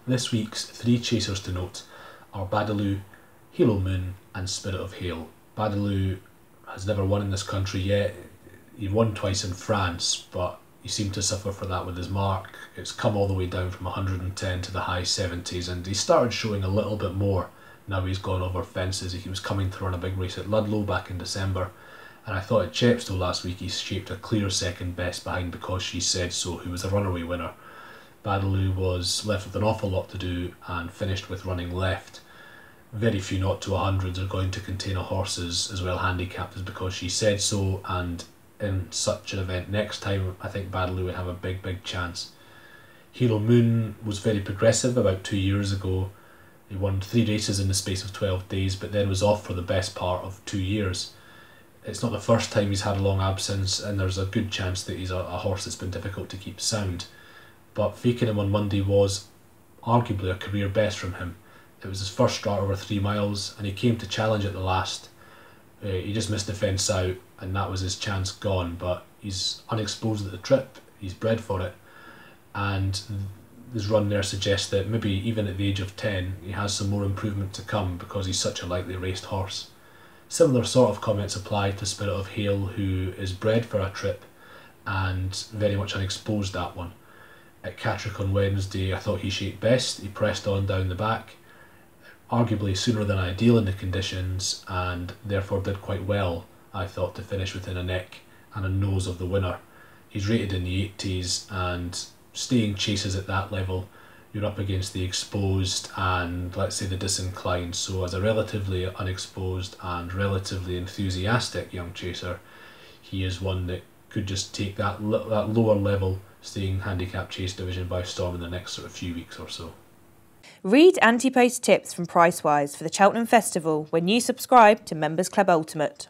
This week's 3 chasers to note are Badaloo, Halo Moon and Spirit of Hail. Badaloo has never won in this country yet. He won twice in France, but he seemed to suffer for that with his mark. It's come all the way down from 110 to the high 70s, and he started showing a little bit more now he's gone over fences. He was coming through on a big race at Ludlow back in December, and I thought at Chepstow last week he shaped a clear second best behind Because She Said So, who was a runaway winner. Badaloo was left with an awful lot to do and finished with running left. Very few 0 to 100s are going to contain a horse as well handicapped as Because She Said So, and in such an event next time I think Badaloo would have a big chance. Halo Moon was very progressive about 2 years ago. He won 3 races in the space of 12 days, but then was off for the best part of 2 years. It's not the first time he's had a long absence, and there's a good chance that he's a horse that's been difficult to keep sound. But faking him on Monday was arguably a career best from him. It was his first start over 3 miles, and he came to challenge at the last. He just missed the fence out, and that was his chance gone. But he's unexposed at the trip, he's bred for it, and his run there suggests that maybe even at the age of 10 he has some more improvement to come because he's such a lightly raced horse. Similar sort of comments apply to Spirit of Hail, who is bred for a trip and very much unexposed that one. At Catterick on Wednesday I thought he shaped best. He pressed on down the back, arguably sooner than ideal in the conditions, and therefore did quite well, I thought, to finish within a neck and a nose of the winner. He's rated in the 80s, and staying chases at that level, you're up against the exposed and, let's say, the disinclined. So as a relatively unexposed and relatively enthusiastic young chaser, he is one that could just take that lower level staying handicap chase division by storm in the next sort of few weeks or so. Read anti-post tips from Pricewise for the Cheltenham Festival when you subscribe to Members Club Ultimate.